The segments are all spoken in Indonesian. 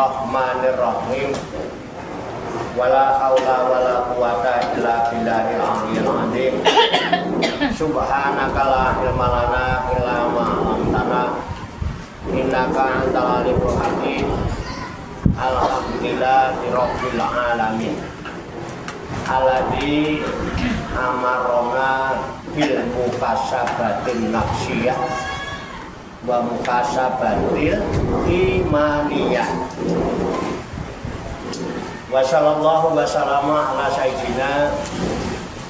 Bismillahirrahmanirrahim. Wala haula wala quwata illa billahil aliyyil azim. Subhanaka la ilma lana illa ma 'allamtana innaka antal alimul hakim. Alhamdulillahi rabbil alamin. Alladzi amarona bil mukasabatin nafsiyah wa mukasabatil imaniyah. Wa sallallahu wa sallama ala sayyidina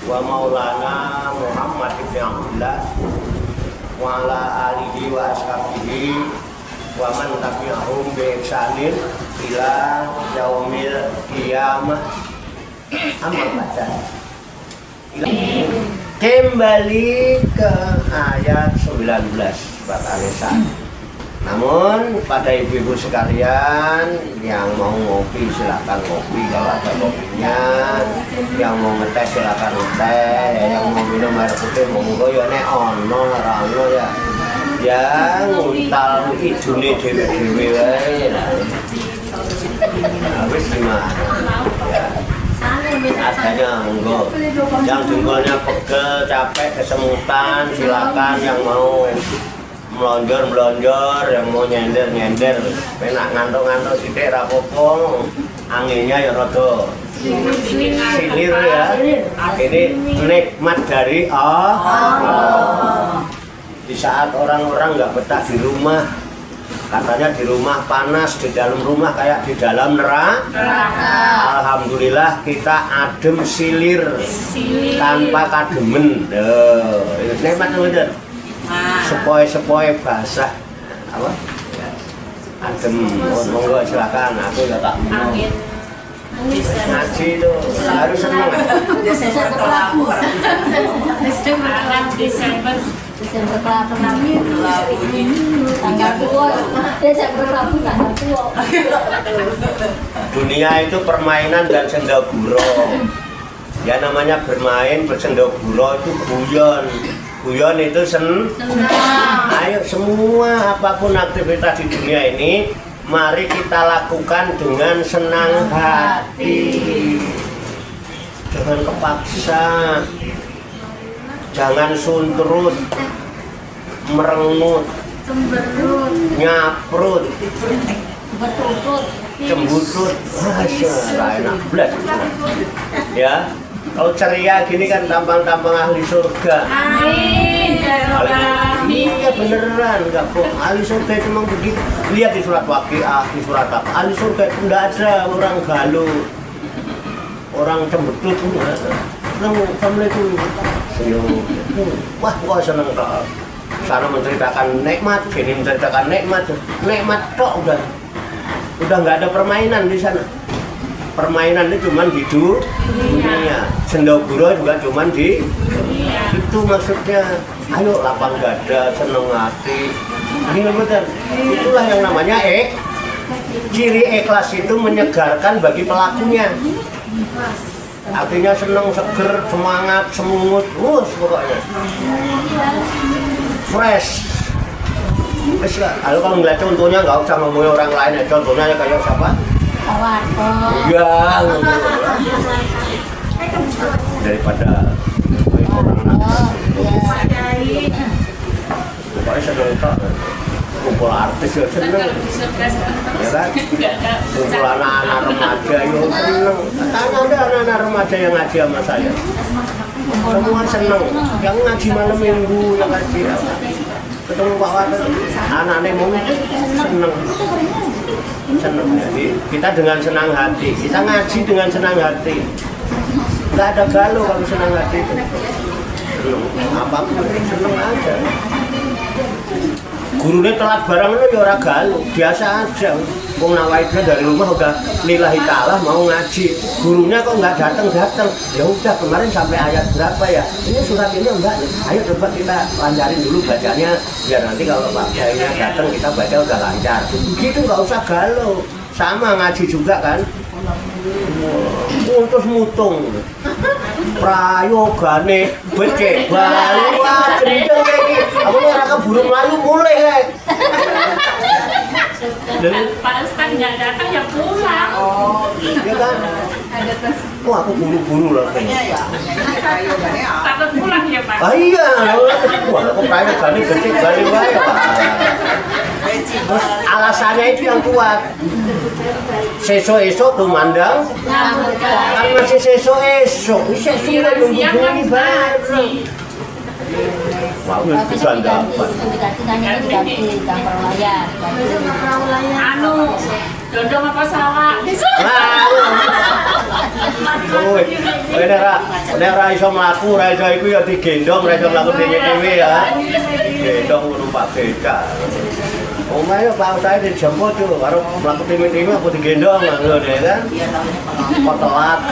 wa maulana Muhammad ibn Abdullah wa ala alihi wa ashabihi wa man tabi'ahum bi ihsanin ila yaumil qiyamah. Amma ba'da. Kembali ke ayat 19 surat An-Nisa. Namun pada ibu-ibu sekalian yang mau ngopi silakan ngopi kalau ada kopinya, yang mau ngetes silakan ngetes, yang mau minum air putih monggo ya nek ono ora ono ya. Yang nguntal idune dhewe-dhewe wae lah. Wis gimana? Adanya monggo. Yang jengkolnya pegel, capek, kesemutan silakan, yang mau melonjor, yang mau nyender, penak ngantuk sithik ra apa-apa. Anginnya ya rada silir ya. Ini nikmat dari Allah. Di saat orang-orang nggak betah di rumah, katanya di rumah panas, di dalam rumah kayak di dalam neraka. Alhamdulillah kita adem silir tanpa kademen. Ini nikmat bener. Sepoi-sepoi basah apa? Adem, monggo silakan. Aku ya tak minum. Ngaji itu harus senang. Desember kelapa kami tanggal 2 Desember Rabu tanggal 2. Dunia itu permainan dan sendaguro. Ya namanya bermain bersendaguro itu guyon. Guyon itu senang. Ayo semua apapun aktivitas di dunia ini, mari kita lakukan dengan senang hati. Jangan kepaksa. Jangan suntrut, merengut, Cemberut, nyaprut, bertutut, cembutut. Masya enak belas. Ya. Kalau ceria gini kan tampang-tampang ahli surga. amin. Iya beneran, enggak kok. Ahli surga itu memang begitu. Lihat di surat Waqiah, di surat apa? Ahli surga itu enggak ada orang galuh, orang cembetut. Assalamualaikum. Wah, kok seneng kok. Sana menceritakan nikmat, sini menceritakan nikmat. Nikmat tok udah nggak ada permainan di sana. Permainan itu cuma di dunia. Sendaguro juga cuma di dunia. Itu maksudnya. Ayo lapang dada, seneng hati. Ini betul. Itulah yang namanya ciri ikhlas itu menyegarkan bagi pelakunya. Artinya seneng, seger, semangat, semungut, pokoknya fresh. Lalu kalau ngeliat contohnya nggak usah ngomongin orang lain ya. Contohnya kayak siapa? Tawarko. Iya, daripada orang pokoknya seneng kok. Kumpul artis ya seneng, ya kan? Kumpul anak-anak remaja ya seneng. Tanya ada anak-anak remaja yang ngaji sama saya, semua seneng. Yang ngaji malam minggu, yang ngaji apa? Ketemu Pak Wata, anak-anaknya mau seneng. Jadi kita dengan senang hati, kita ngaji dengan senang hati. Nggak ada galau kalau senang hati itu. Apapun seneng aja. Gurunya telat barang itu ya ora galuh, biasa aja. Wong nawaidnya dari rumah udah lillahi ta'ala mau ngaji. Gurunya kok nggak datang. Ya udah kemarin sampai ayat berapa ya? Ini surat ini enggak. Ayo coba kita lancarin dulu bacanya biar nanti kalau Pak Kiainya datang kita baca udah lancar. Gitu nggak usah galuh. Sama ngaji juga kan. Terus mutung. Prayogane becek baru gendeng iki. Aku ora keburu mlayu mulih. Pak Ustadz nggak datang ya pulang. Oh, Ya kan? Ada tes. Wah, aku buru-buru lah kayaknya. Takut pulang ya Pak. Ah iya, wah, aku pengen kali kecil kali wae, Pak. Terus alasannya itu yang kuat. Sesok tuh mandang, kan masih sesok. Bisa sudah nunggu bunyi bareng. Wah, udah Tapi bisa saya diganti, dapat. itu diganti nanya diganti gambar layar. Anu, dodong apa sawah? Kowe nek ra iso mlaku, ra iso iku ya digendong, ra iso mlaku dhewe-dhewe ya. Gendong ngono Pak Beda. Omahe Pak Ustaz dijemput yo karo mlaku dhewe-dhewe aku digendong ngono ya kan. Kok telat.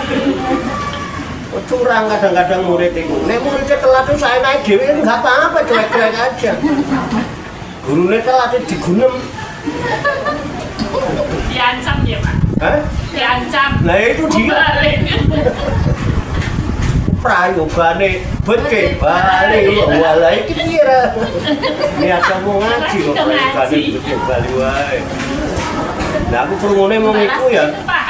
Curang kadang-kadang murid itu. Nek muridnya telat itu saya naik dhewe enggak apa-apa, cuek-cuek aja. Gurune telat digunem. Diancam ya Pak. Hah? Diancam. Nah itu dia. Balik. Prayogane becik bali wae iki kira. Niat kamu ngaji kok prayogane becik bali wae. Lah aku krungune mung iku ya. Pak.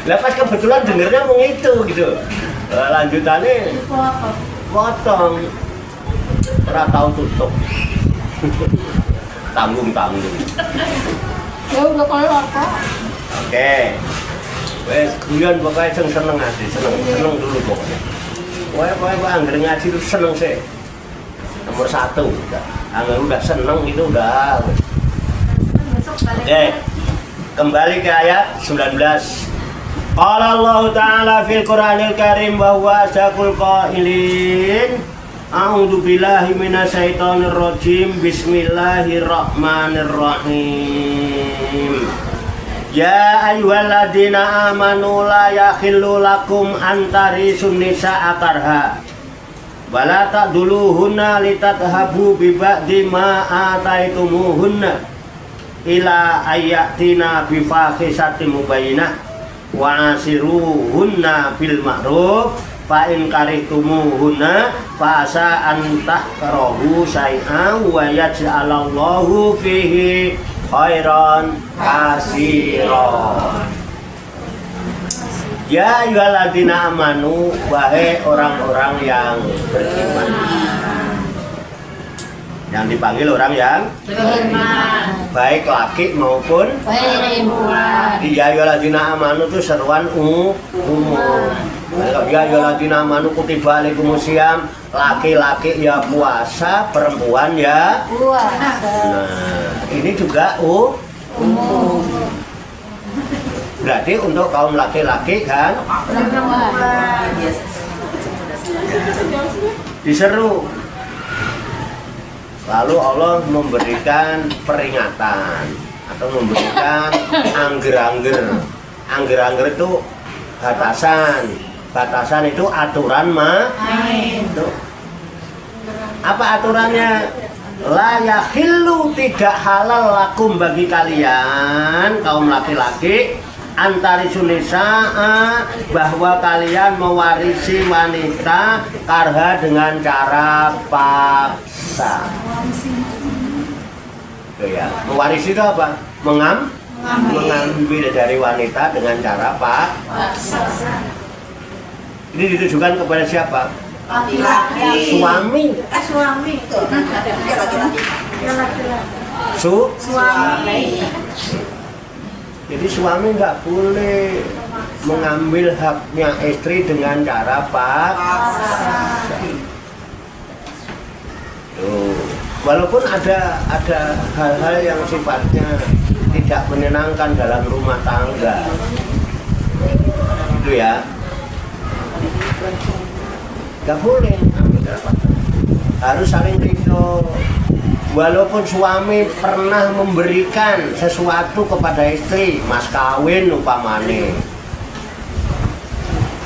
Lah pas kebetulan dengernya mung itu gitu. Lanjutannya potong. Ora tau tutup. Tanggung-tanggung. Ya udah keluar kok. Oke. Wes guyon pokoknya seneng ngaji, seneng dulu pokoknya. Pokoknya anggar ngaji itu seneng sih. Nomor 1 udah. Anggar udah seneng itu udah. Oke. Kembali ke ayat 19. Qala Allah Ta'ala fil Qur'anil Karim wa huwa asdaqul qailin. A'udzu billahi minasyaitonir rajim. Bismillahirrahmanirrahim. Ya ayyuhalladzina amanu la yakhillu lakum antarisun nisaa karha wala ta'duluhunna litathabu bi ba'di ma ataitumuhunna ila ayatina bi fahishatin mubayyinah wa asiruhunna bil ma'ruf fa in karihtumuhunna fa asa an tahrahu syai'an wa yaj'alallahu fihi khairan katsiran. Ya ayyuhalladzina amanu, wahai orang-orang yang beriman. Yang dipanggil orang yang Beriman. baik laki maupun Perempuan. ya ayyuhalladzina amanu itu seruan umum. Ya ayyuhalladzina amanu kutiba alaikumusiyam, laki-laki ya puasa, perempuan ya Puasa. nah, ini juga umum. Berarti untuk kaum laki-laki kan Perempuan. diseru. Lalu Allah memberikan peringatan atau memberikan angger-angger. Angger-angger itu batasan. Batasan itu aturan itu. Apa aturannya? La yakhillu, tidak halal lakum bagi kalian kaum laki-laki antari sunisaa, bahwa kalian mewarisi wanita karha dengan cara paksa. Itu ya. Mewarisi itu apa? Mengambil dari wanita dengan cara paksa. Ini ditujukan kepada siapa? laki-laki. Suami. Suami. Suami. Jadi suami nggak boleh mengambil haknya istri dengan cara paksa. Tuh. Walaupun ada hal-hal yang sifatnya tidak menyenangkan dalam rumah tangga, itu ya, nggak boleh ambil cara paksa. Harus saling ridho. Walaupun suami pernah memberikan sesuatu kepada istri, mas kawin umpamane,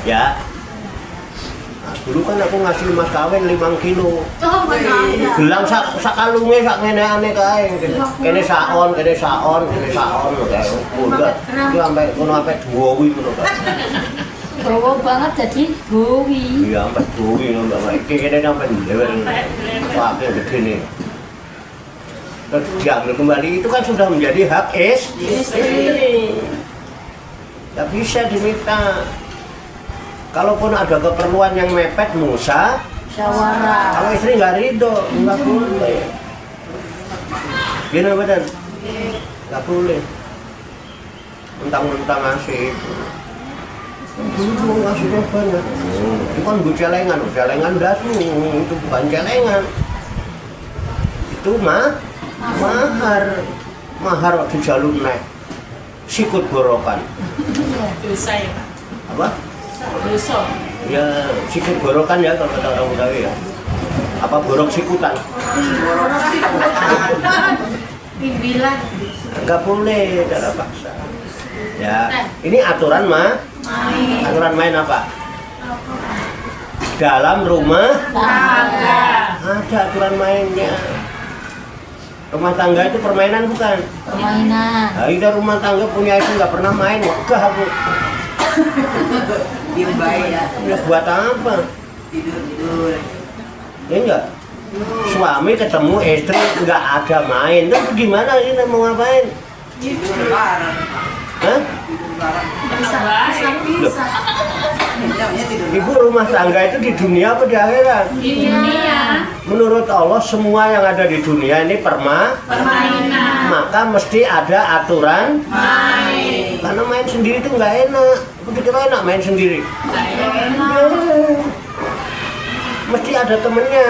ya. Nah, dulu kan aku ngasih mas kawin 5 kilo. Gelang sakalunge sak ngene-ane kae. Kene saon kae. Udah. Iki sampai ngono sampai duwi ngono kae. Bawa banget jadi gowi. Iya, sampai duwi ngono Mbak. Iki kene sampai ndewer. Wah, gede nih. terus diambil kembali, itu kan sudah menjadi hak istri. Gak bisa diminta. Kalaupun ada keperluan yang mepet, musyawarah. Kalau istri nggak ridho, nggak boleh. Gini badan, nggak boleh. Mentang-mentang ngasih itu. Dulu ngasihnya banyak. Itu kan bu celengan dasu, itu bukan celengan. Itu mahar di jalur naik. Sikut gorokan. Dosa ya Pak? Apa? Dosa. Ya sikut gorokan ya kalau kata orang Betawi ya. Apa borok sikutan? Bibilan. Enggak boleh, tidak paksa. Ya, ini aturan aturan main apa? Dalam rumah Tangga. ada aturan mainnya. Rumah tangga itu permainan bukan? Permainan. Nah, kita rumah tangga punya itu nggak pernah main, wegah aku. Diem baik ya. Ya buat apa? Tidur. Ya enggak? Suami ketemu istri nggak ada main, itu gimana ini mau ngapain? Tidur bareng. Hah? Tidur bareng. Loh, Namanya tidur ibu rumah tangga itu di dunia apa di akhirat? Di dunia Menurut Allah semua yang ada di dunia ini permainan. maka mesti ada aturan Main. karena main sendiri itu nggak enak. Aku kira enak main sendiri. Mesti ada temennya.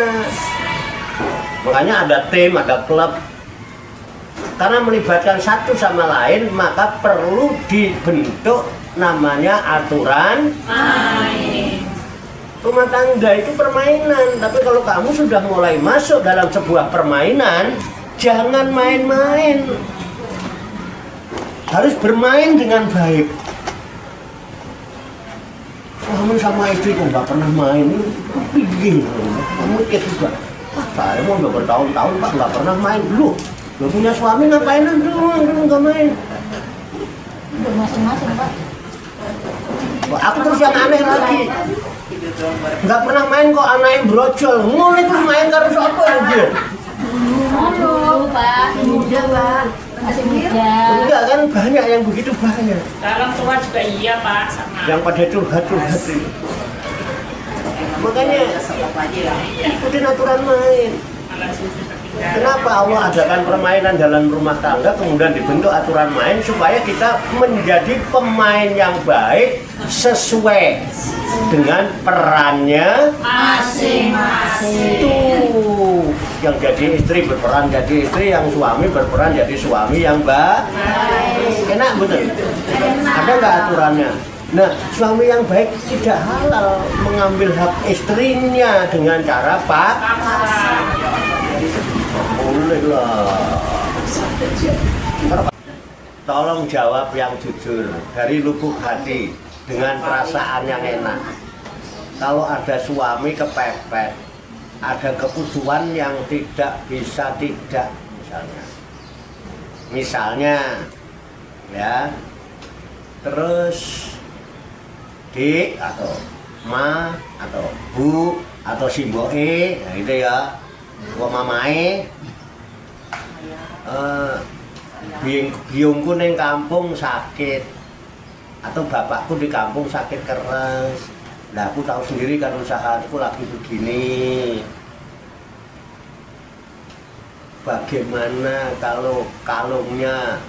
Makanya ada tim, ada klub. Karena melibatkan satu sama lain maka perlu dibentuk namanya aturan Main. rumah tangga itu permainan. Tapi kalau kamu sudah mulai masuk dalam sebuah permainan, jangan main-main. Harus bermain dengan baik. Suami sama istri kok nggak pernah main, itu pikir. Kamu mikir juga, saya mau udah bertahun-tahun Pak nggak pernah main dulu. Lo punya suami ngapain dulu nggak main? Udah masing-masing, Pak. Wah, aku terus yang aneh lagi. tidur doang bareng. Nggak pernah main kok anaknya brojol. Mulai terus main karena siapa anjir? Dulu, Pak. Muda, Pak. Masih muda. Enggak kan banyak yang begitu banyak. Orang tua juga iya Pak sama. Yang pada curhat-curhat itu. Makanya Sebab aja lah. ikutin aturan main. Malah susu ketinggalan. Kenapa Allah adakan permainan dalam rumah tangga kemudian dibentuk aturan main supaya kita menjadi pemain yang baik sesuai dengan perannya Masing-masing. itu. Yang jadi istri berperan jadi istri, yang suami berperan jadi suami yang baik. Enak betul? Ada nggak aturannya? Nah, suami yang baik tidak halal mengambil hak istrinya dengan cara boleh lah. Tolong jawab yang jujur dari lubuk hati dengan perasaan yang enak. Kalau ada suami kepepet, ada kebutuhan yang tidak bisa tidak, misalnya ya, terus dik atau ma atau bu atau simboe, nah itu ya, gua mamae, biungku neng kampung sakit atau bapakku di kampung sakit keras. Nah, aku tahu sendiri kan usahaku lagi begini. Bagaimana kalau kalungnya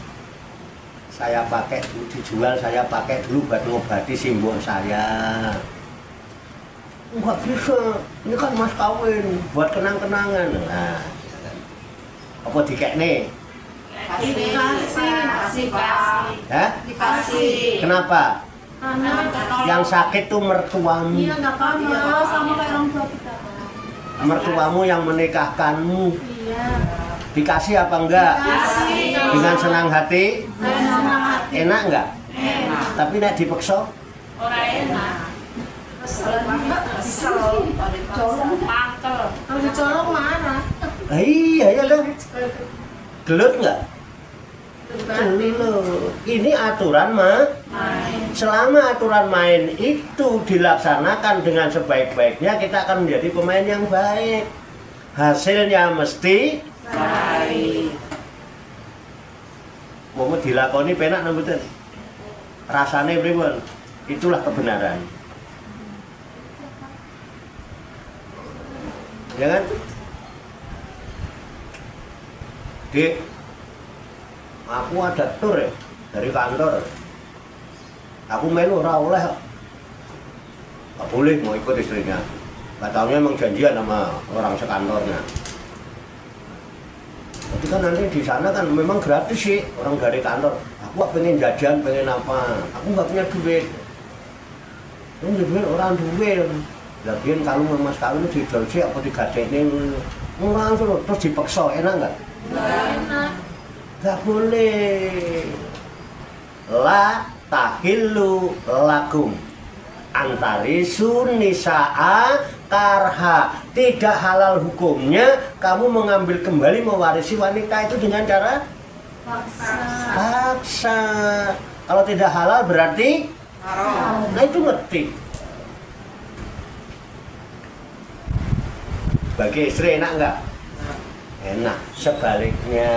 saya pakai dijual, saya pakai dulu buat ngobati simbol saya. Nggak bisa, ini kan mas kawin buat kenang-kenangan. Nah, apa dikekne? Dikasih. Hah? Dikasih. Kenapa? Karena Yang sakit tuh mertuamu. iya nggak apa-apa sama kayak orang tua kita. Mertuamu yang menikahkanmu. Iya. Dikasih apa enggak? Dikasih. Dengan senang hati? Saya senang hati. Enak enggak? Enak. Tapi nek dipaksa? Orang enak. Mangkel. Kalau dicolok marah. Iya ya kan. Gelut enggak? Gelut. Ini aturan selama aturan main itu dilaksanakan dengan sebaik-baiknya, kita akan menjadi pemain yang baik. Hasilnya mesti Baik. engko dilakoni penak napa mboten? Rasane pripun? Itulah kebenaran. Ya kan? Dik, aku ada tur ya dari kantor. Aku melu ora oleh. Gak boleh mau ikut istrinya. Gak taunya emang janjian sama orang sekantornya. Tapi kan nanti di sana kan memang gratis sih orang dari kantor. Aku pengen jajan, pengen apa? Aku nggak punya duit. Ini duit orang duit. Lagian kalau mas kawin itu didol sih apa digadein murah terus dipaksa enak nggak? Enak. Nggak boleh. La tahillu lakum antarisu nisa'a karha. Tidak halal hukumnya kamu mengambil kembali mewarisi wanita itu dengan cara paksa. Kalau tidak halal berarti Haram. nah itu ngerti. Bagi istri enak nggak? Enak. Sebaliknya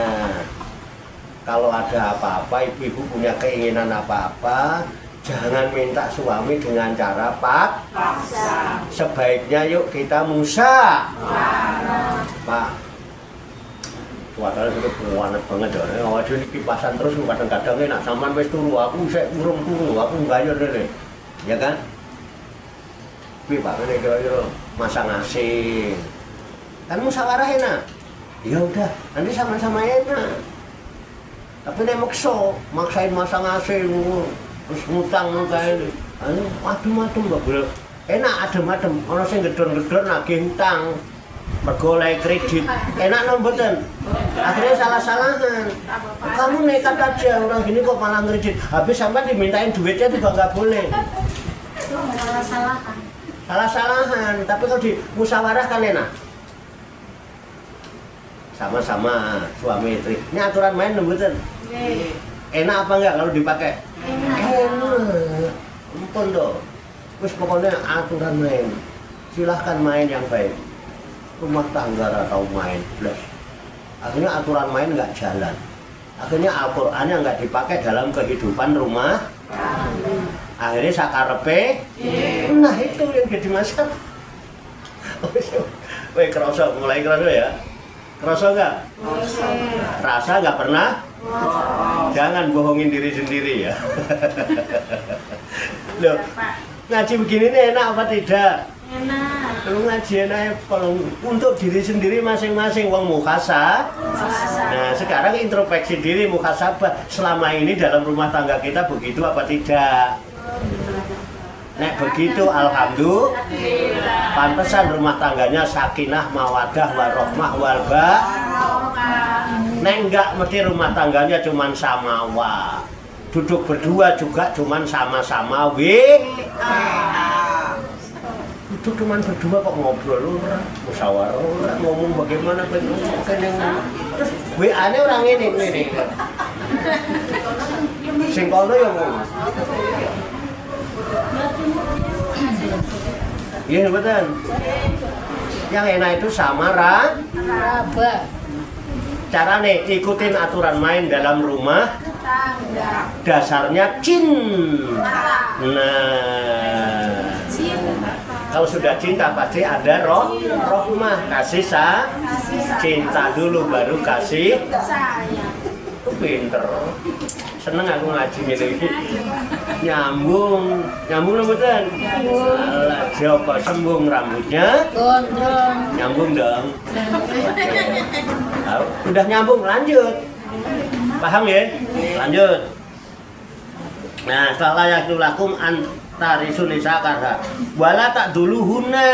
kalau ada apa-apa, ibu-ibu punya keinginan apa-apa, jangan minta suami dengan cara paksa. Sebaiknya yuk kita musa. Pak, cuacanya sudah panas banget ya. Awal ini kipasan terus kadang-kadang enak. Sampai wis turu, aku saya urung turu, aku nggak ini, ya kan? Tapi Pak ini kira-kira masang AC, kan musyawarah enak. Ya udah, nanti sama-sama enak. Tapi nek maksain masang AC terus ngutang kayak ini. Adem-adem Mbak Bro. Enak adem-adem, orang sing gedor-gedor nagih hutang. Mergo oleh kredit. Enak no mboten? Akhirnya salah-salahan. Kamu nekat aja orang gini kok malah kredit. Habis sampai dimintain duitnya juga nggak boleh. Salah-salahan. Salah-salahan, tapi kalau di musyawarah kan enak. Sama-sama suami istri. Ini aturan main no mboten? Enak apa enggak kalau dipakai? Enak. Ampun toh. Wis pokoknya aturan main. Silahkan main yang baik. Rumah tangga atau main plus. Akhirnya aturan main nggak jalan. Akhirnya Al-Qur'annya nggak dipakai dalam kehidupan rumah. Akhirnya sakarepe. Nah itu yang jadi masalah. Woi kerasa, mulai kerasa ya. Kerasa nggak? Rasa nggak pernah? Jangan bohongin diri sendiri ya. Loh, ngaji begini nih enak apa tidak? Enak. Lu ngaji enak kalau untuk diri sendiri masing-masing wong mukhasabah. Nah, sekarang introspeksi diri mukhasabah. Selama ini dalam rumah tangga kita begitu apa tidak? Nek begitu alhamdulillah. Pantesan rumah tangganya sakinah, mawadah, warahmah, walba. Nek enggak mesti rumah tangganya cuman samawa. Duduk berdua juga cuman sama-sama duduk cuman berdua kok ngobrol orang, musyawarah orang, ngomong bagaimana terus WA-nya orang ini. Sing kono ya ngomong. Iya betul. Yang enak itu sama Raba. cara nih ikutin aturan main dalam rumah. Dasarnya cinta. Nah, kalau sudah cinta pasti ada rohmah, kasih cinta dulu baru kasih. Itu pinter. Seneng aku ngaji gini. Nyambung betul. Alah, Joko sembung rambutnya. Gondrong. Nyambung dong. Udah nyambung, lanjut. Paham ya? Lanjut. Nah, setelah yakulakum antarisu nisa karha. Wala tak dulu huna.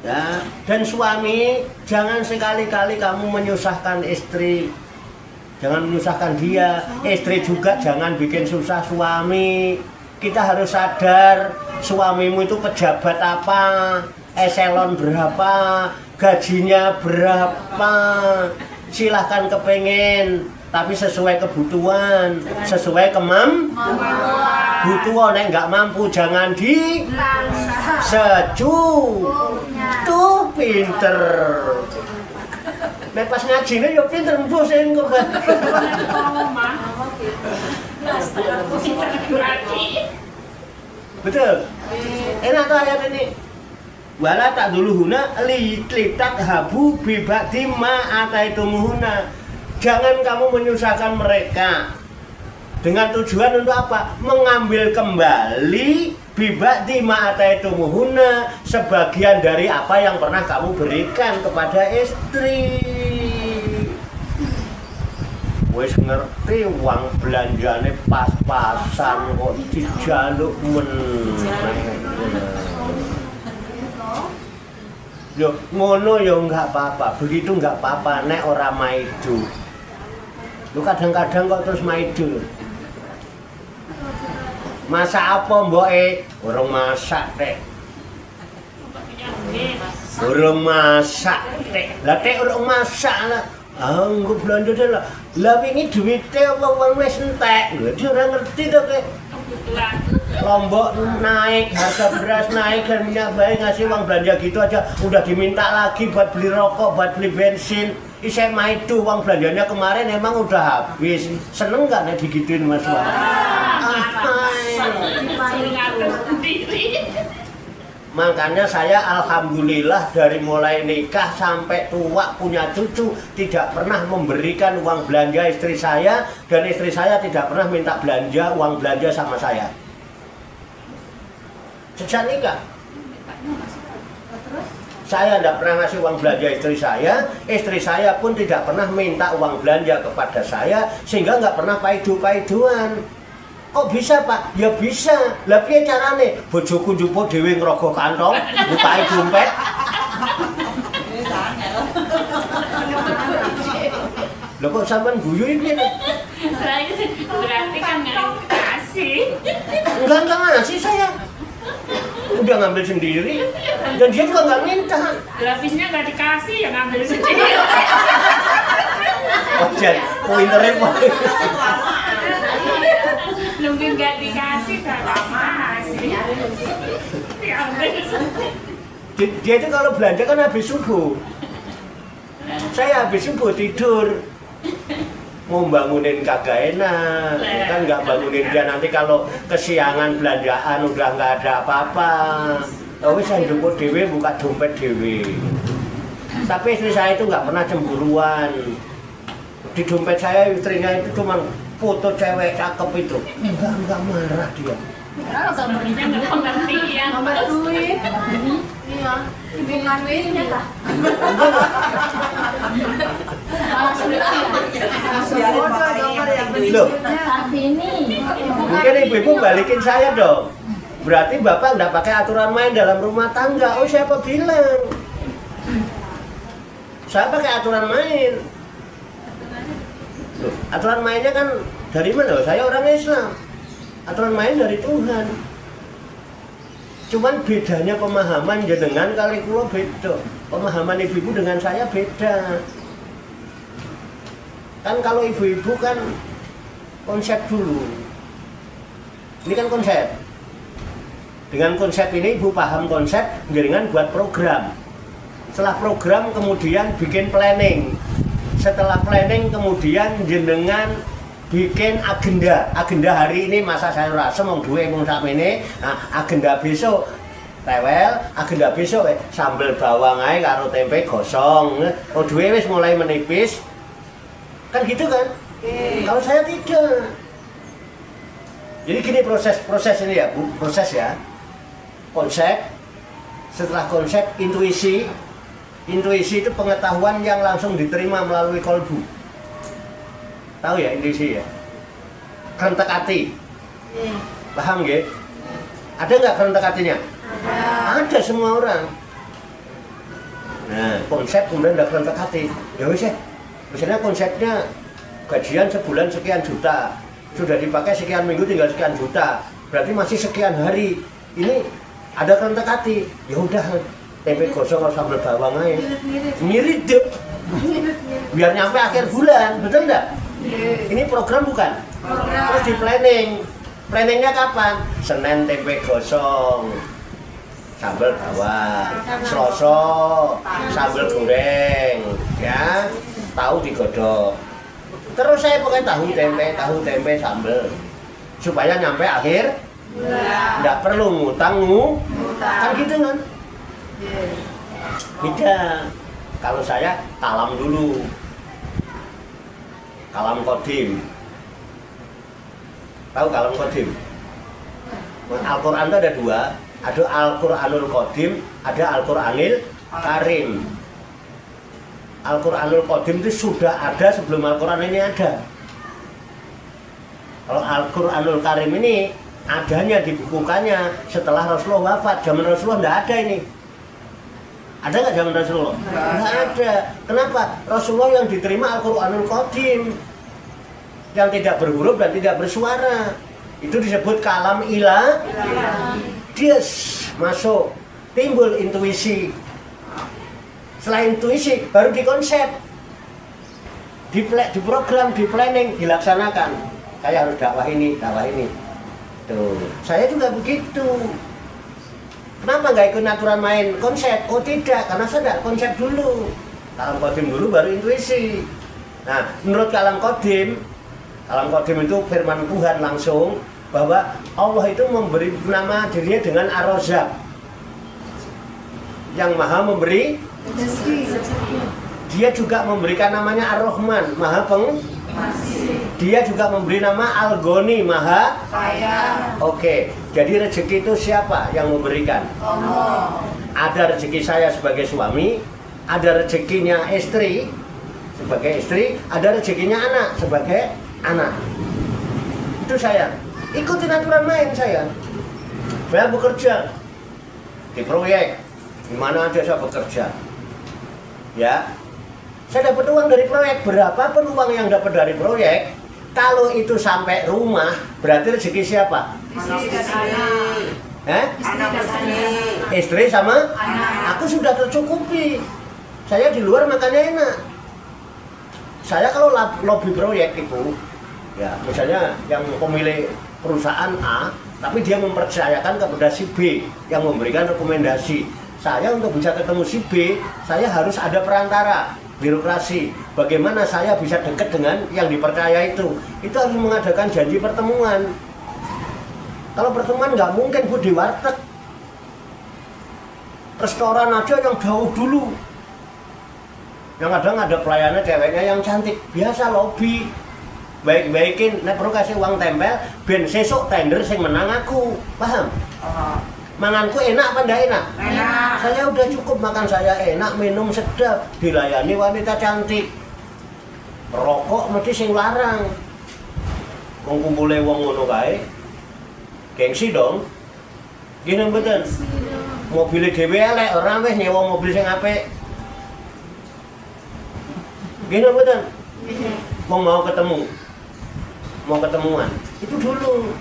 Ya, dan suami jangan sekali-kali kamu menyusahkan istri. Jangan menyusahkan dia, istri juga jangan bikin susah suami. Kita harus sadar, suamimu itu pejabat apa, eselon berapa, gajinya berapa. Silahkan kepengen, tapi sesuai kebutuhan, sesuai kemampuan. Butuh nek nggak mampu jangan tuh pinter. Nek pas ngajine yo pinter mbok sing kok. Betul. Enak tuh ayat ini. Wala tak dulu huna litat habu bibati ma ataitumuhuna. Jangan kamu menyusahkan mereka. Dengan tujuan untuk apa? Mengambil kembali bibati ma ataitumuhuna, sebagian dari apa yang pernah kamu berikan kepada istri. Wis ngerti uang belanjane pas-pasan kok dijaluk meneh. Yo ngono yo enggak apa-apa, begitu enggak apa-apa nek ora maidu. Lu kadang-kadang kok terus maidu. Masak apa mboke? Urung masak, Tek. Urung masak, Tek. Lah Tek urung masak lah. Ah, engko belanja deh lah. Lah wingi duwite wong wis entek. Lho dia ora ngerti to, Tek. Lombok naik, harga beras naik, dan minyak baik ngasih uang belanja gitu aja udah diminta lagi buat beli rokok, buat beli bensin. Saya maidu uang belanjanya kemarin emang udah habis. Seneng gak nih digituin Mas Wan? Makanya saya alhamdulillah dari mulai nikah sampai tua punya cucu tidak pernah memberikan uang belanja istri saya, dan istri saya tidak pernah minta belanja uang belanja sama saya. Sejak nikah saya tidak pernah ngasih uang belanja istri saya pun tidak pernah minta uang belanja kepada saya, sehingga nggak pernah paidu-paiduan. Kok bisa Pak? Ya bisa. Lah piye carane? Bojoku njupuk dhewe ngrogo kantong, bukae dompet. Lho kok sampean guyu iki? Berarti kan nggak kasih. Enggak ngasih saya. Udah ngambil sendiri, dan dia juga nggak minta. Lapisnya nggak dikasih, ya ngambil sendiri. Oh, Jen, pointernya poin. Nunggu nggak dikasih, nggak kasih. Diambil. Dia itu kalau belanja kan habis subuh. Saya habis subuh tidur. Mau bangunin kagak enak, kan nggak bangunin dia nanti kalau kesiangan belanjaan udah nggak ada apa-apa. Tapi saya jemput dewe buka dompet dewe. Tapi istri saya itu nggak pernah cemburuan. Di dompet saya istrinya itu cuma foto cewek cakep itu. Enggak marah dia. Sebenarnya nggak pengertian. Nomor duit. Iya. Hubungan duitnya kah? Loh, Ini. mungkin ibu-ibu balikin saya dong. Berarti bapak nggak pakai aturan main dalam rumah tangga. Oh, siapa bilang? Saya pakai aturan main. Loh, aturan mainnya kan dari mana? Saya orang Islam. Aturan main dari Tuhan. Cuman bedanya pemahaman jenengan kali kula beda. Pemahaman ibu-ibu dengan saya beda. Kan kalau ibu-ibu kan konsep dulu. Ini kan konsep. Dengan konsep ini ibu paham konsep, jenengan buat program. Setelah program kemudian bikin planning. Setelah planning kemudian jenengan bikin agenda. Agenda hari ini masa saya rasa mau duwe mung sakmene. Nah, agenda besok tewel, agenda besok sambel bawang ae karo tempe gosong. Oh duwe wis mulai menipis. Kan gitu kan? Kalau saya tidak. Jadi gini proses ini ya, Bu. Proses ya. Konsep, setelah konsep intuisi. Intuisi itu pengetahuan yang langsung diterima melalui kolbu. Tahu ya intuisi ya? Kerentek hati. Paham nggih? Ada nggak kerentek hatinya? Ada semua orang. Nah, konsep kemudian ada kerentek hati. Ya wis ya. Misalnya konsepnya gajian sebulan sekian juta. Sudah dipakai sekian minggu tinggal sekian juta. Berarti masih sekian hari. Ini ada kerentek hati. Ya udah, tempe gosong atau sambal bawang aja. Mirip deh. Biar nyampe akhir bulan, betul enggak? Ini program bukan? Terus di planning. Planningnya kapan? Senin tempe gosong, sambal bawang, Selasa sambal goreng, ya, tahu digodok. Terus saya pakai tahu tempe sambel supaya nyampe akhir nggak perlu ngutang kan gitu kan. Beda. Kalau saya kalam dulu, kalam kodim. Tahu kalam kodim? Al-Quran itu ada dua, ada Al-Quranul Kodim, ada Al-Quranil Karim. Al-Quranul Kodim itu sudah ada sebelum Al-Quran ini ada. Kalau Al-Quranul Karim ini adanya dibukukannya setelah Rasulullah wafat. Zaman Rasulullah tidak ada ini. Ada nggak zaman Rasulullah? Nggak ada. Kenapa? Rasulullah yang diterima Al-Quranul Kodim, yang tidak berhuruf dan tidak bersuara. Itu disebut kalam ilah. Dia masuk, timbul intuisi. Setelah intuisi, baru dikonsep, diprogram, di planning, dilaksanakan. Saya harus dakwah ini. Tuh, saya juga begitu. Kenapa nggak ikut aturan main konsep? Oh tidak, karena saya tidak konsep dulu. Kalam kodim dulu, baru intuisi. Nah, menurut kalam kodim itu firman Tuhan langsung bahwa Allah itu memberi nama dirinya dengan Ar-Razzaq, yang maha memberi. Dia juga memberikan namanya Ar-Rahman, maha Dia juga memberi nama Al-Ghani, maha kaya. Oke, jadi rezeki itu siapa yang memberikan? Allah. Ada rezeki saya sebagai suami, ada rezekinya istri sebagai istri, ada rezekinya anak sebagai anak. Itu saya ikutin aturan main. Saya bekerja di proyek, di mana aja saya bekerja, ya. Saya dapat uang dari proyek, berapapun uang yang dapat dari proyek, kalau itu sampai rumah, berarti rezeki siapa? Istri sama anak. Aku sudah tercukupi. Saya di luar makannya enak. Saya kalau lobby proyek itu, ya misalnya yang pemilik perusahaan A, tapi dia mempercayakan kepada si B yang memberikan rekomendasi. Saya untuk bisa ketemu si B, saya harus ada perantara, birokrasi. Bagaimana saya bisa dekat dengan yang dipercaya itu? Itu harus mengadakan janji pertemuan. Kalau pertemuan nggak mungkin Bu di warteg, restoran aja yang jauh dulu. Yang ada pelayannya ceweknya yang cantik, biasa lobby, baik-baikin, nek perlu kasih uang tempel, ben sesuk tender sing menang aku, paham? Manganku enak apa ndak enak? Enak. Saya udah cukup makan saya enak, minum sedap, dilayani wanita cantik. Rokok mesti sing larang. Wong kumpule wong ngono kae. Gengsi dong. Gini mboten. Mobil dhewe elek, ora wis nyewa mobil sing apik. Gini mboten. Mau ketemuan. Itu dulu.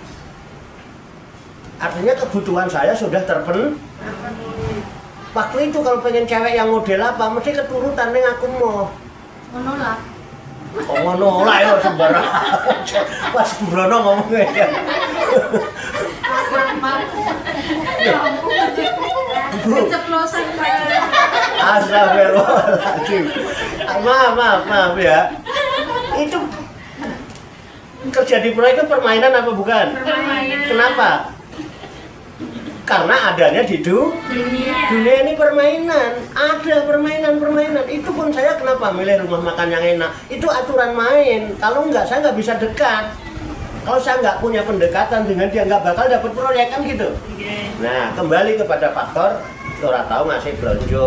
Artinya kebutuhan saya sudah terpenuhi. Waktu itu kalau pengen cewek yang model apa, mesti keturutan yang aku mau. Menolak. Oh menolak ya sembarang. Pas Brono ngomongnya ya. Keceplosan kayak. Astagfirullahaladzim. Maaf ya. Itu kerja di proyek itu permainan apa bukan? Permainan. Kenapa? Karena adanya di dunia ini permainan, ada permainan. Itu pun saya kenapa milih rumah makan yang enak? Itu aturan main. Kalau enggak, saya nggak bisa dekat. Kalau saya nggak punya pendekatan dengan dia, nggak bakal dapat proyek kan gitu. Nah, kembali kepada faktor orang tahu ngasih belanja.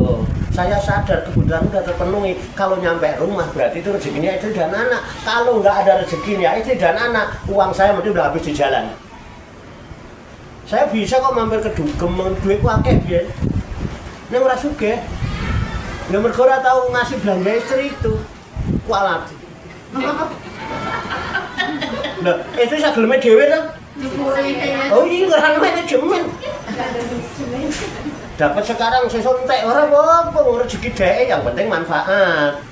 Saya sadar kebutuhan udah terpenuhi. Kalau nyampe rumah berarti itu rezekinya istri dan anak. Kalau nggak ada rezekinya istri dan anak, uang saya mesti udah habis di jalan. Saya bisa kok mampir ke dugem, duitku akeh biyen. Nek ora sugih. Ya mergo ora tau ngasih belanja istri itu. Kualat. Lah, itu sageleme dhewe to? Oh iya, ngerane manajemen. Dapat sekarang sesuk entek ora apa-apa, rezeki dhek yang penting manfaat.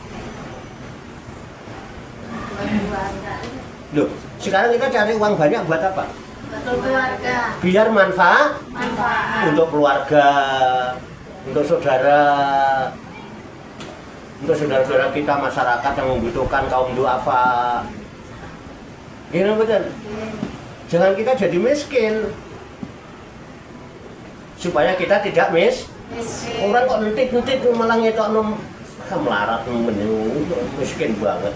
Loh, sekarang kita cari uang banyak buat apa? Untuk keluarga. Biar manfaat untuk keluarga, untuk saudara. untuk saudara-saudara kita masyarakat yang membutuhkan kaum duafa. Gini betul. Jangan kita jadi miskin. Supaya kita tidak orang kok nentit-nentit malah ngetokno melarat miskin banget.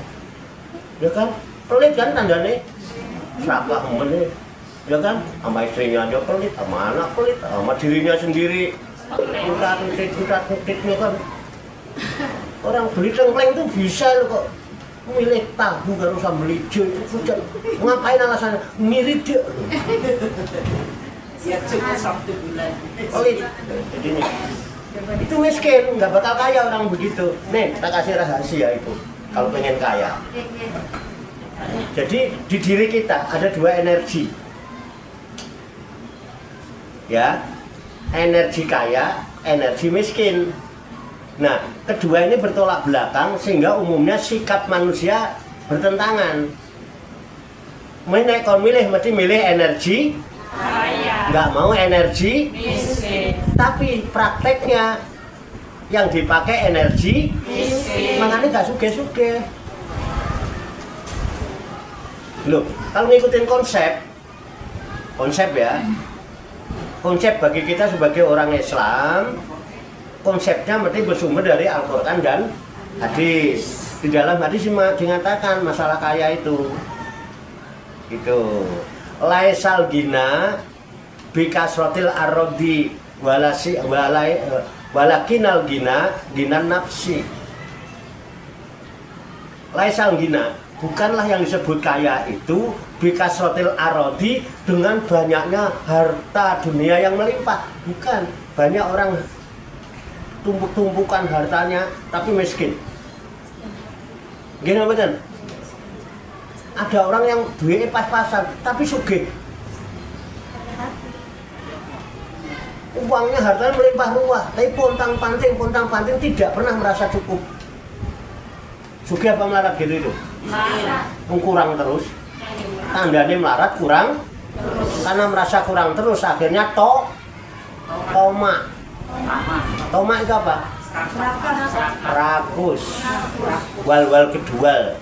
Ya kan? Pelit kan tandane. Serakah meneh. Ya kan? Sama istrinya aja pelit, sama anak pelit, sama dirinya sendiri. Utat-utit kan. Orang beli cengkleng itu bisa loh kok milih tahu karo sambal hijau itu ngapain alasannya ngirit dia Siap cukup 1 bulan. pelit jadinya itu miskin, nggak bakal kaya orang begitu. Nih kita kasih rahasia itu kalau pengen kaya. Jadi di diri kita ada 2 energi ya, energi kaya, energi miskin. Nah, kedua ini bertolak belakang sehingga umumnya sikap manusia bertentangan. Kalau milih mesti milih energi Kaya. nggak mau energi Miskin. tapi prakteknya yang dipakai energi Miskin. makanya nggak suge-suge. Loh, kalau ngikutin konsep ya, konsep bagi kita sebagai orang Islam, konsepnya mesti bersumber dari Al-Quran dan hadis. Di dalam hadis dikatakan masalah kaya itu laisal gina bikasrotil arodi walakinal gina nafsi. Laisal gina bukanlah yang disebut kaya itu bikasrotil arodi dengan banyaknya harta dunia yang melimpah. Bukan, banyak orang tumpuk-tumpukan hartanya tapi miskin. Gini betul. Ada orang yang duitnya pas-pasan tapi sugih. Uangnya hartanya melimpah ruah, tapi pontang-panting tidak pernah merasa cukup. Sugih apa melarat gitu itu? Kurang terus. Tandanya melarat kurang. Karena merasa kurang terus akhirnya toma itu apa? Rakus. Wal kedual.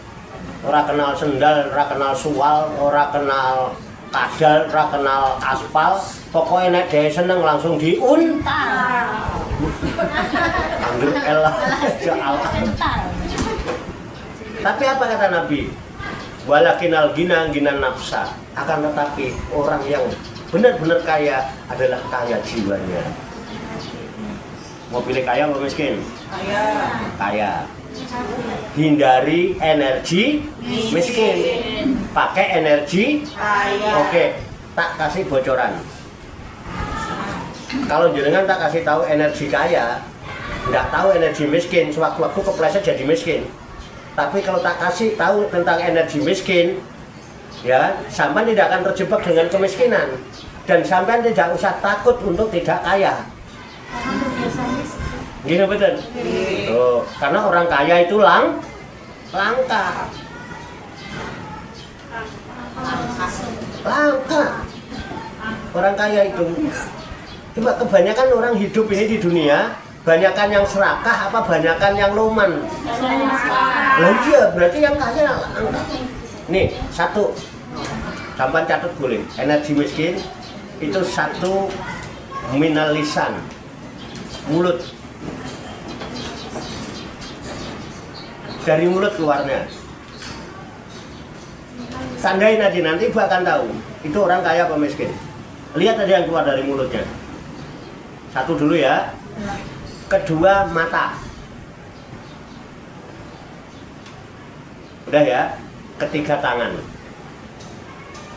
Ora kenal sendal, ora kenal suwal, ora kenal kadal, ora kenal aspal. Pokoknya nek dhewe seneng langsung diuntal. Anggur elah. Tapi apa kata Nabi? Walakinal gina nafsa. Akan tetapi orang yang benar-benar kaya adalah kaya jiwanya. Mau pilih kaya atau miskin? Kaya. Hindari energi miskin. Pakai energi kaya. Oke, tak kasih bocoran. Kalau jenengan tak kasih tahu energi kaya, nggak tahu energi miskin, sewaktu-waktu kepleset jadi miskin. Tapi kalau tak kasih tahu tentang energi miskin, ya, sampai tidak akan terjebak dengan kemiskinan dan sampai tidak usah takut untuk tidak kaya. Gini betul. Oh, karena orang kaya itu langka. Orang kaya itu. Coba kebanyakan orang hidup ini di dunia, banyakan yang serakah apa banyakan yang loman? Lah iya, berarti yang kaya langka. Nih, satu. Sampai catat boleh. Energi miskin itu satu minal lisan. Mulut. Dari mulut keluarnya. Tandain aja nanti Ibu akan tahu itu orang kaya apa miskin. Lihat aja yang keluar dari mulutnya. Satu dulu ya. Kedua, mata. Udah ya. Ketiga, tangan.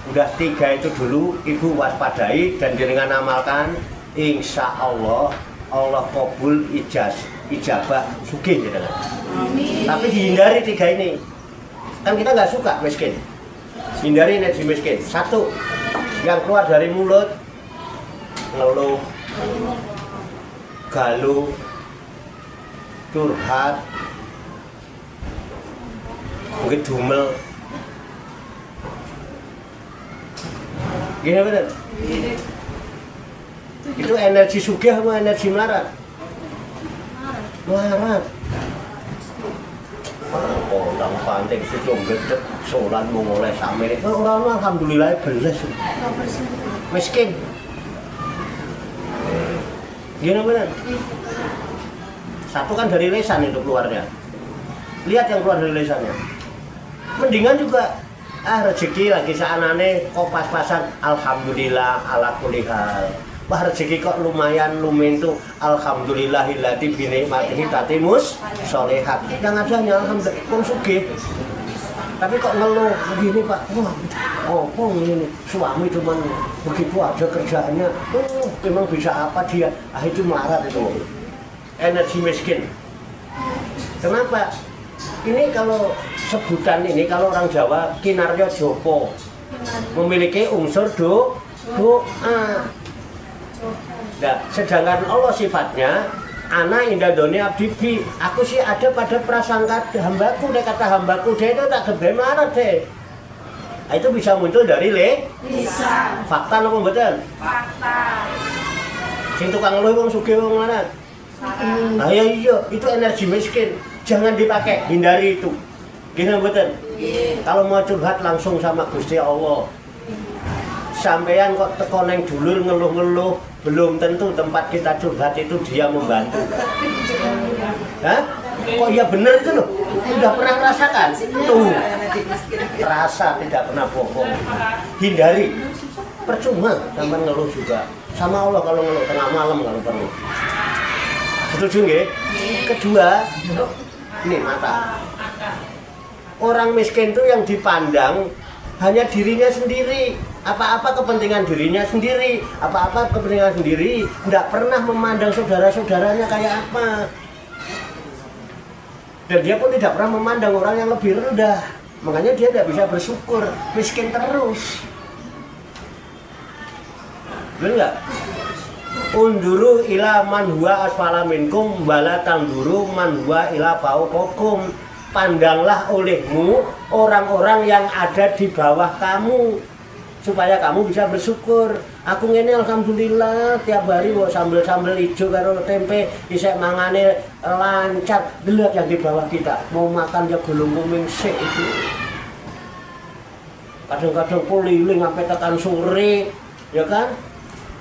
Udah 3 itu dulu Ibu waspadai dan dengan amalkan, insya Allah Allah kabul ijabah sugih ya. Tapi dihindari 3 ini. Kan kita nggak suka miskin. Hindari energi miskin. Satu, yang keluar dari mulut ngeluh, galuh, curhat, mungkin dumel. Gini bener? Itu energi sugih apa energi melarat? Melarat. kondang panting sing gedhe solan mung oleh samene. Ora alhamdulillah beles. Miskin. Gini benar. Satu kan dari lesan itu keluarnya. Lihat yang keluar dari lesannya. Mendingan juga rezeki lagi saanane kok pas-pasan alhamdulillah ala kulli hal. Wah rezeki kok lumayan lumentu alhamdulillahilladzi bi nikmatihi tatimus sholihat. Yang adanya alhamdulillah wong sugih. Tapi kok ngeluh begini Pak, wah apa ini suami cuma begitu aja kerjaannya, memang bisa apa dia, itu marah itu, energi miskin. Kenapa? Ini kalau sebutan ini kalau orang Jawa kinaryo jopo, memiliki unsur doa. Nah, sedangkan Allah sifatnya ana indah dunia abdi, aku sih ada pada prasangka hambaku, deh kata hambaku deh itu tak gede marah deh. Nah, itu bisa muncul dari Bisa. fakta nopo betul? Fakta. Sing tukang ngeluh wong sugih wong lanang. Nah ya iya, itu energi miskin. Jangan dipakai, hindari itu. Gini betul? Kalau mau curhat langsung sama Gusti Allah. Sampeyan kok teko neng dulur ngeluh-ngeluh, belum tentu tempat kita curhat itu dia membantu. Hah? Kok ya bener itu loh? Udah pernah merasakan? Tuh, rasa tidak pernah bohong. Hindari. Percuma sampai ngeluh juga. Sama Allah kalau ngeluh tengah malam kalau perlu. Setuju nggih? Kedua, ini mata. Orang miskin itu yang dipandang hanya dirinya sendiri. Apa-apa kepentingan dirinya sendiri, apa-apa kepentingan sendiri, tidak pernah memandang saudara-saudaranya kayak apa. Dan dia pun tidak pernah memandang orang yang lebih rendah. Makanya dia tidak bisa bersyukur, miskin terus. Betul nggak? Unduru ila man huwa asfala minkum wala tanduru man huwa ila fauqakum. Pandanglah olehmu orang-orang yang ada di bawah kamu, supaya kamu bisa bersyukur. Aku ngene alhamdulillah tiap hari kok sambel-sambel ijo karo tempe isek mangane lancar. Delok yang di bawah kita mau makan ya gulung kuming sik itu. Kadang-kadang keliling sampai tekan sore, ya kan?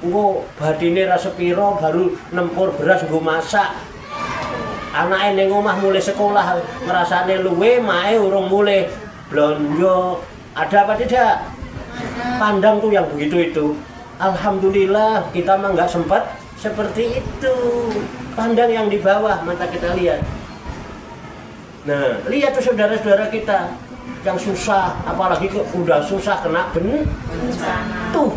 Engko badine ra sepiro baru nempur beras nggo masak. Anake ning omah mulai sekolah ngrasane luwe, mae urung mulai blonjo. Ada apa tidak? Pandang tuh yang begitu itu. Alhamdulillah kita mah nggak sempat seperti itu. Pandang yang di bawah, mata kita lihat. Nah, lihat tuh saudara-saudara kita yang susah, apalagi udah susah kena bencana. Tuh,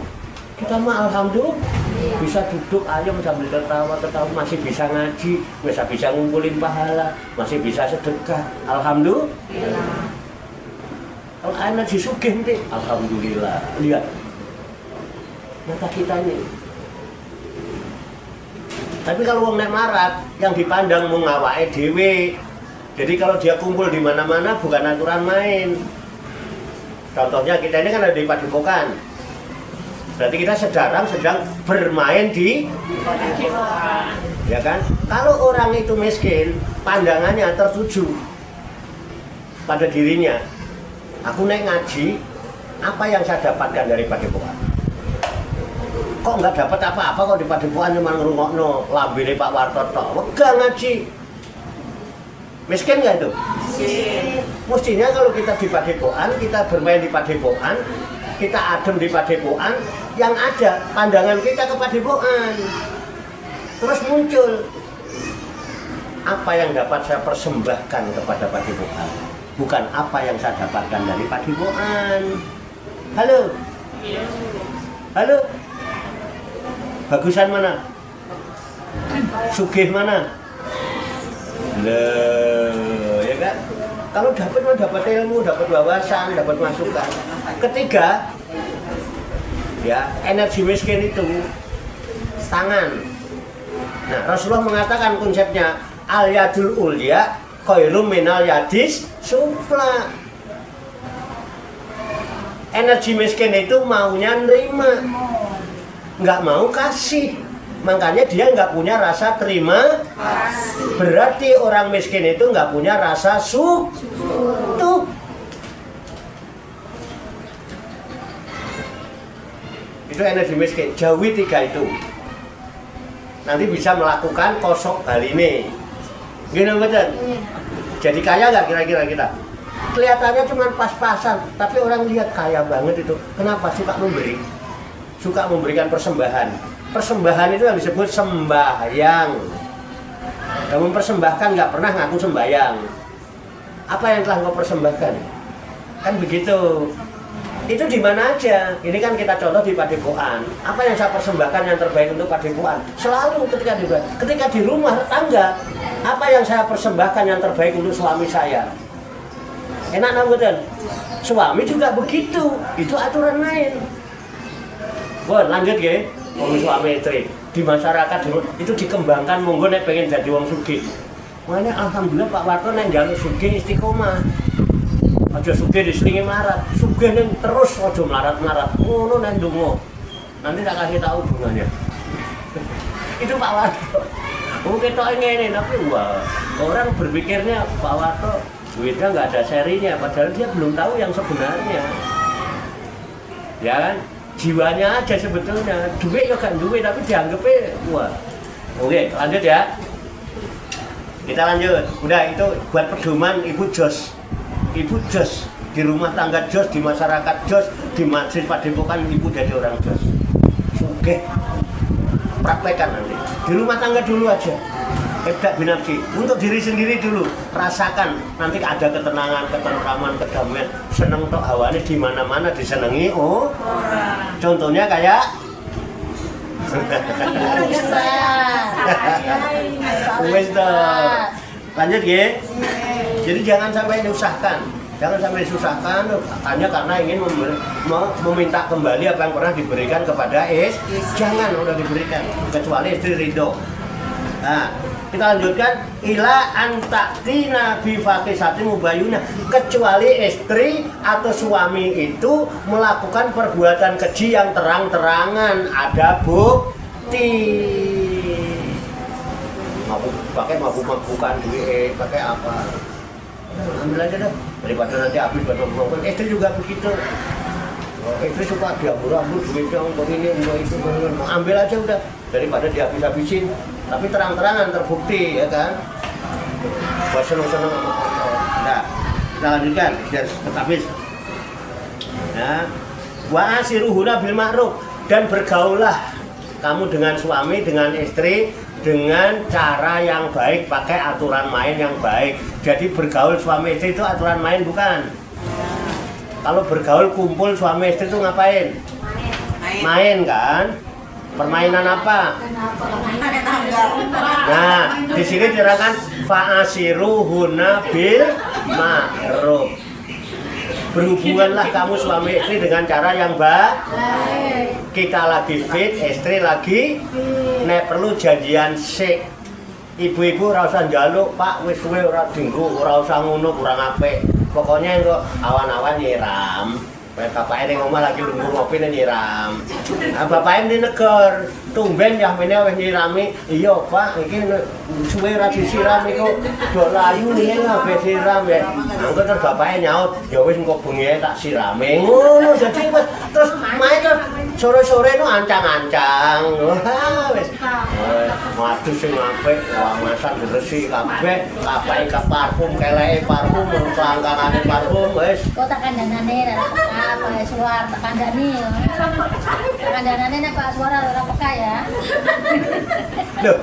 kita mah alhamdulillah bisa duduk ayam sambil tertawa masih bisa ngaji, masih bisa ngumpulin pahala, masih bisa sedekah. Alhamdulillah. Kalau energi sugih nih, alhamdulillah. Lihat mata kita ini. Tapi kalau wong nek marat, yang dipandang mau ngawake dhewe. Jadi kalau dia kumpul di mana-mana bukan aturan main. Contohnya kita ini kan ada di Padepokan. Berarti kita sedang bermain di Padepokan. Ya kan? Kalau orang itu miskin, pandangannya tertuju pada dirinya. Aku naik ngaji, apa yang saya dapatkan dari Padepokan? Kok nggak dapat apa-apa kok di Padepokan cuma ngerungokno lambene Pak Wartoto. Wegah ngaji. Miskin nggak itu? Miskin. Mestinya kalau kita di Padepokan, kita bermain di Padepokan, kita adem di Padepokan, yang ada pandangan kita ke Padepokan. Terus muncul apa yang dapat saya persembahkan kepada Padepokan, bukan apa yang saya dapatkan dari Padepokan. Halo? Halo? Bagusan mana? Sugih mana? Loh, ya kan? Kalau dapat ilmu, dapat wawasan, dapat masukan. Ketiga, ya energi miskin itu tangan. Nah, Rasulullah mengatakan konsepnya al yadul ulya khairum minal yadis sufla. Energi miskin itu maunya nerima, nggak mau kasih. Makanya dia nggak punya rasa terima kasih. Berarti orang miskin itu nggak punya rasa syukur. Tuh. Itu energi miskin. Jauhi 3 itu. Nanti bisa melakukan kosok bali ini. Gini betul. Jadi kaya nggak kira-kira kita? Kelihatannya cuma pas-pasan, tapi orang lihat kaya banget itu. Kenapa? Suka memberi, suka memberikan persembahan. Persembahan itu yang disebut sembahyang. Kamu mempersembahkan nggak pernah ngaku sembahyang. Apa yang telah kau persembahkan? Kan begitu. Itu di mana aja. Ini kan kita contoh di Padepokan. Apa yang saya persembahkan yang terbaik untuk Padepokan? Selalu ketika di rumah tangga, apa yang saya persembahkan yang terbaik untuk suami saya? Enak namanya. Suami juga begitu. Itu aturan main. Bon, lanjut ya. Suami istri di masyarakat itu dikembangkan. Monggo nek pengen jadi wong sugih. Makanya alhamdulillah Pak Warto nek njaluk sugih istiqomah. Aja sugih diselingi melarat, sugih ning terus aja melarat-melarat. Ngono nek ndonga. Nanti tak kasih tahu hubungannya. Itu Pak Warto. Mungkin ketok ngene tapi wah, orang berpikirnya Pak Warto duitnya nggak ada serinya, padahal dia belum tahu yang sebenarnya. Ya kan? Jiwanya aja sebetulnya. Duit ya kan duit tapi dianggapnya wah. Oke, lanjut ya. Kita lanjut. Udah itu buat pedoman Ibu Jos. Ibu Jos di rumah tangga Jos, di masyarakat Jos, di masjid Padepokan Ibu jadi orang Jos. Oke, praktekkan nanti. Di rumah tangga dulu aja. Ibda binafsi. Untuk diri sendiri dulu. Rasakan nanti ada ketenangan, ketentraman, kedamaian. Seneng tok hawane di mana-mana disenengi. Oh, contohnya kayak wes lanjut ya. Jadi jangan sampai diusahkan, jangan sampai disusahkan hanya karena ingin meminta kembali apa yang pernah diberikan kepada jangan udah diberikan kecuali istri ridho. Nah, kita lanjutkan ila antaktina bifaqisati mubayuna, kecuali istri atau suami itu melakukan perbuatan keji yang terang-terangan ada bukti. Mabuk-mabukan duit, pakai apa? Ambil aja dah, daripada nanti habis buat mabuk. Istri juga begitu. Istri suka diambur-ambur duitnya untuk ini, untuk itu, ambil aja udah daripada dihabis-habisin. Tapi terang-terangan terbukti ya kan. Buat seneng-seneng. Nah, kita lanjutkan biar tetap habis. Nah, wa asiruhuna bil ma'ruf, dan bergaullah kamu dengan suami, dengan istri dengan cara yang baik, pakai aturan main yang baik. Jadi bergaul suami istri itu aturan main bukan? Kalau bergaul kumpul suami istri itu ngapain? Main kan? Permainan apa? Nah, di sini diterangkan fa'asiruhuna bil ma'ruf. Berhubunganlah kamu suami istri dengan cara yang baik. Kita lagi fit, istri lagi nek perlu janjian sik. Ibu-ibu ora usah njaluk, Pak, wis suwe ora dinggo, ora usah ngono, kurang apik. Pokoknya engko awan-awan nyiram. Bapaknya ning omah lagi lungguh ngopi nyiram. Nah, bapaknya di negor, tumben ya mene wis nyirami. Iya, Pak, iki suwe ora disiram iku do layu nih nggawe siram ya. Engko terus bapaknya nyaut, ya wis engko bengi tak sirame. Ngono dadi terus main sore-sore nu ancang-ancang. Wah, wis. Waduh sing apik, wamasan resik kabeh, kapake ke parfum, keleke parfum, kelangkangane parfum wis. Kok tak kandhanane apa suara tak kandhani. Kandhanane nek Pak suara ora peka ya. Loh.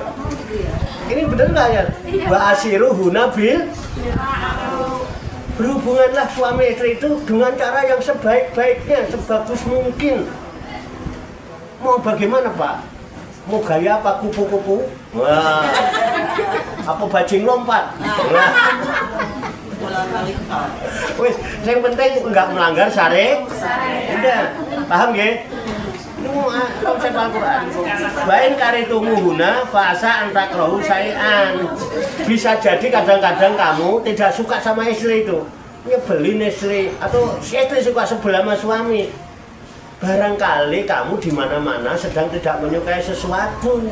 Ini bener nggak ya? Wa asiruhuna bil. Berhubunganlah suami istri itu dengan cara yang sebaik-baiknya, sebagus mungkin. Mau bagaimana Pak? Mau gaya apa kupu-kupu? Wah. Apa bajing lompat? Wah. Wis, yang penting nggak melanggar syariat. Udah, paham ya? Konsep Al-Quran. Bain karitumuhuna fasa antakrahu sayan. Bisa jadi kadang-kadang kamu tidak suka sama istri itu. Ya beli istri atau si istri suka sebelah sama suami. Barangkali kamu di mana-mana sedang tidak menyukai sesuatu.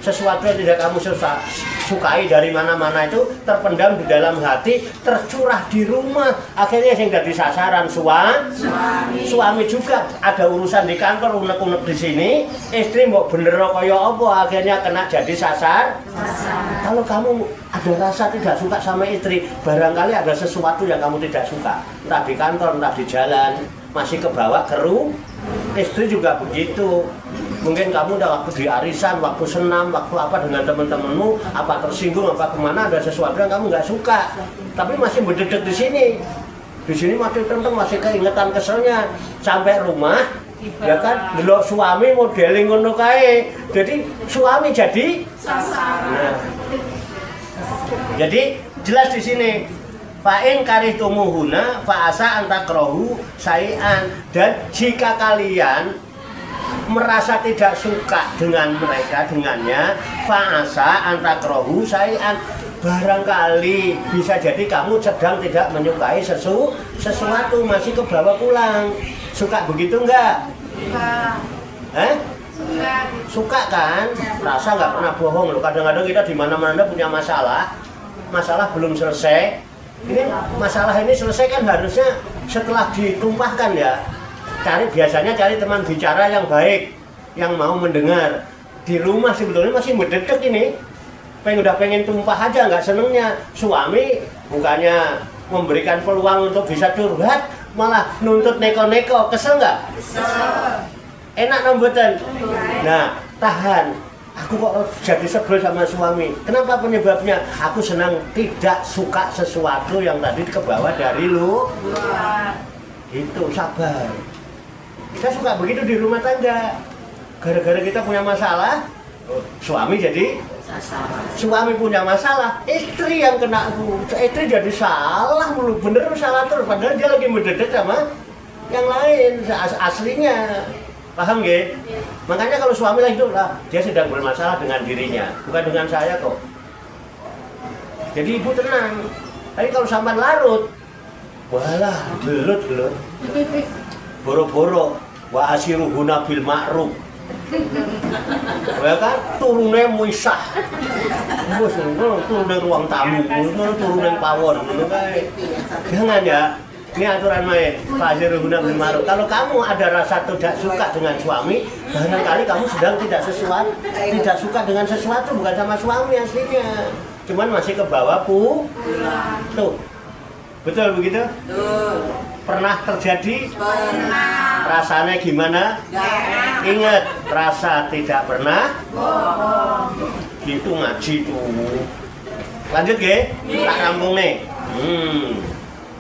Sesuatu yang tidak kamu disukai dari mana-mana itu terpendam di dalam hati, tercurah di rumah. Akhirnya yang jadi sasaran suami juga ada urusan di kantor, unek-unek di sini, istri mau bener kaya apa, akhirnya kena jadi Kalau kamu ada rasa tidak suka sama istri, barangkali ada sesuatu yang kamu tidak suka, entah di kantor, entah di jalan, masih kebawa keruh. Istri juga begitu. Mungkin kamu udah waktu di arisan, waktu senam, waktu apa dengan teman-temanmu, apa tersinggung, apa kemana, ada sesuatu yang kamu nggak suka, tapi masih berdedek di sini. Di sini masih tentang, masih keingetan keselnya. Sampai rumah, ya kan, delok suami modeling ngono kae. Jadi suami jadi nah. Jadi jelas di sini. Fa'in karihtumuhuna fa'asa antakrohu sayan. Dan jika kalian merasa tidak suka dengan mereka, dengannya, fa'asa antakrohu sayan, barangkali bisa jadi kamu sedang tidak menyukai sesuatu, masih kebawa pulang. Suka begitu enggak? Suka kan? Rasa nggak pernah bohong loh. Kadang-kadang kita di mana-mana punya masalah belum selesai. Ini masalah ini selesai kan harusnya setelah ditumpahkan ya. Biasanya cari teman bicara yang baik, yang mau mendengar. Di rumah sebetulnya masih berdeket ini. Pengen tumpah aja, nggak senengnya. Suami bukannya memberikan peluang untuk bisa curhat, malah nuntut neko-neko. Kesel nggak? Kesel. Enak nombotan. Nah, tahan. Aku kok jadi sebel sama suami. Kenapa penyebabnya? Aku senang tidak suka sesuatu yang tadi kebawa dari lu. Itu sabar. Kita suka begitu di rumah tangga. Gara-gara kita punya masalah, suami jadi suami punya masalah, istri yang kena. Istri jadi salah mulu, bener salah terus. Padahal dia lagi mendedet sama yang lain aslinya. Paham gak? Makanya kalau suami lagi itu lah, dia sedang bermasalah dengan dirinya, bukan dengan saya kok. Jadi ibu tenang. Tapi kalau sampai larut, walah, gelut. Boro-boro, wa asiruhuna bil ma'ruf. Ya kan, turunnya muisah. Turun dari ruang tamu, turun dari pawon. Jangan ya. Ini aturan main, fa'asiruhuna bil ma'ruf. Kalau kamu ada rasa tidak suka dengan suami, barangkali kamu sedang tidak suka dengan sesuatu, bukan sama suami aslinya. Cuman masih ke bawah tuh. Betul begitu? Tuh. Pernah terjadi? Pernah. Rasanya gimana? Ingat, rasa tidak pernah bohong. Gitu ngaji tuh. Lanjut ya? Tak rampung nih.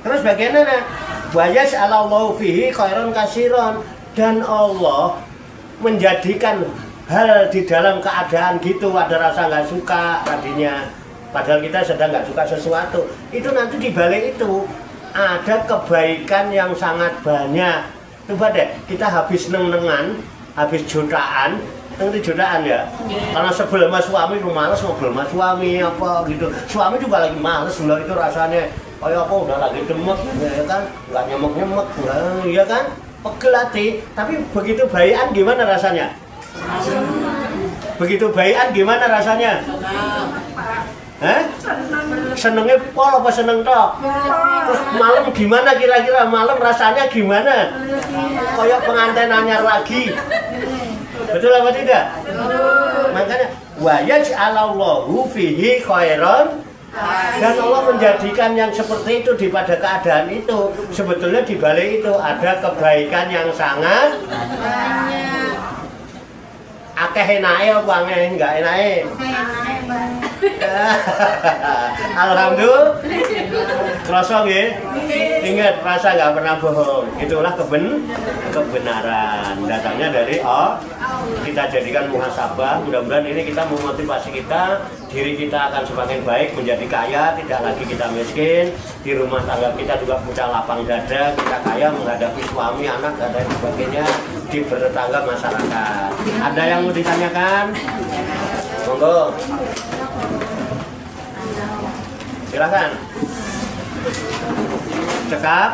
Terus bagaimana? Wa yas'alallahu fihi khairan katsiran, dan Allah menjadikan hal di dalam keadaan gitu ada rasa nggak suka tadinya, padahal kita sedang nggak suka sesuatu, itu nanti di balik itu ada kebaikan yang sangat banyak. Coba deh kita habis neng-nengan, habis jutaan, nanti jutaan ya, karena sebel sama suami, males ngobrol sama suami apa gitu. Suami juga lagi males loh, itu rasanya kayak apa udah lagi demek, ya kan, nggak nyemek, ya kan, pegel hati. Tapi begitu bayian gimana rasanya? Begitu bayian gimana rasanya? Senengnya pol apa seneng tok? Terus malam gimana kira-kira? Malam rasanya gimana? Kayak pengantin anyar lagi. Betul apa tidak? Makanya wa yaj'alallahu fihi khairan, dan Allah menjadikan yang seperti itu pada keadaan itu. Sebetulnya di balik itu ada kebaikan yang sangat banyak. Akeh enake apa enggak enake? Alhamdulillah. Krasa nggih? Ingat, rasa nggak pernah bohong. Itulah kebenaran. Datangnya dari Allah. Kita jadikan muhasabah. Mudah-mudahan ini kita memotivasi kita, diri kita akan semakin baik, menjadi kaya, tidak lagi kita miskin. Di rumah tangga kita juga punya lapang dada, kita kaya menghadapi suami, anak, dan lain sebagainya. Di bertetangga masyarakat. Ada yang mau ditanyakan? Monggo. Silakan. Cekap.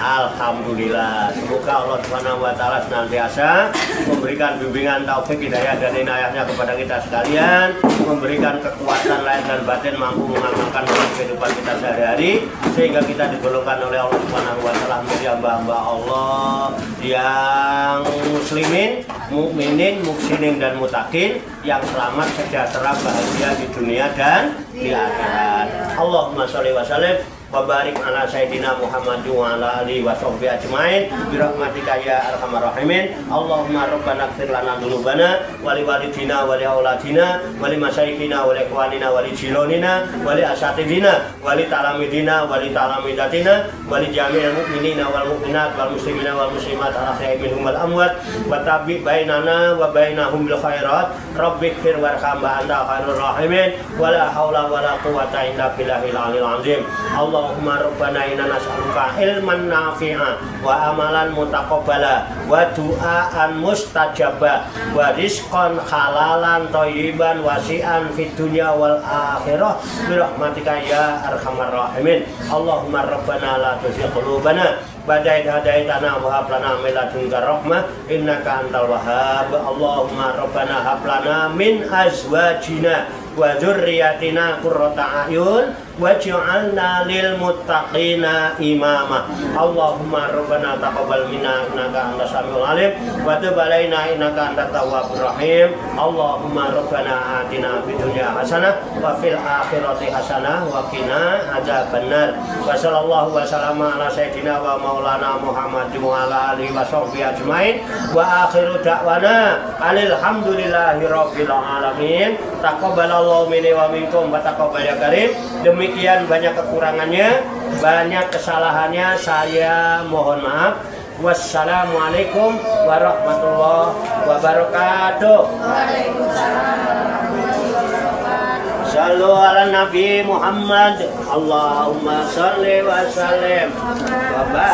Alhamdulillah. Semoga Allah Subhanahu wa taala senantiasa memberikan bimbingan taufik hidayah dan inayahnya kepada kita sekalian, memberikan kekuatan lahir dan batin mampu mengamalkan dalam kehidupan kita sehari-hari, sehingga kita digolongkan oleh Allah Subhanahu wa taala menjadi hamba-hamba Allah yang muslimin, mukminin, muhsinin dan mutakin yang selamat, sejahtera, bahagia di dunia dan di akhirat. Allahumma sholli wa sallim wa barik ala sayyidina Muhammad wa ala alihi wa sahbihi ajmain bi rahmatika ya arhamar rahimin. Allahumma rabbana ighfir lana dzunubana wa li walidina wa li auladina wa li masyayikhina wa li ikhwanina wa li jironina wa li asatidina wa li talamidina wa li talamidatina wa li jami'il mu'minina wal mu'minat wal muslimina wal muslimat al ahya'i minhum wal amwat wa tabi bainana wa bainahum bil khairat rabbighfir warham wa anta khairur rahimin wa la haula wa la quwwata illa billahil aliyil azim. Allahumma rabbana inna nas'aluka ilman nafi'a wa amalan mutaqabbala wa du'aan mustajaba wa rizqan halalan thayyiban wasi'an fid dunya wal akhirah bi rahmatika ya arhamar rahimin. Allahumma rabbana la tuzigh qulubana ba'da idh hadaitana wa hab lana min ladunka rahmah innaka antal wahhab. Allahumma rabbana hab lana min azwajina wa dzurriyyatina qurrata a'yun waj'alna lil muttaqina imama. Allahumma rabbana taqabbal minna innaka antas samiul alim wa tub alaina innaka antat tawwabur rahim. Allahumma rabbana atina fid dunya hasanah wa fil akhirati hasanah wa qina adzabannar. Wa sallallahu wa sallama ala sayyidina wa maulana Muhammad wa ala alihi wa sahbihi ajmain wa akhiru da'wana alhamdulillahi rabbil alamin. Taqabbalallahu minni wa minkum wa taqabbal ya karim. Demikian banyak kekurangannya, banyak kesalahannya, saya mohon maaf. Wassalamualaikum warahmatullahi wabarakatuh. Waalaikumsalam warahmatullahi wabarakatuh. Sallu ala Nabi Muhammad. Allahumma salli wa sallim wa barik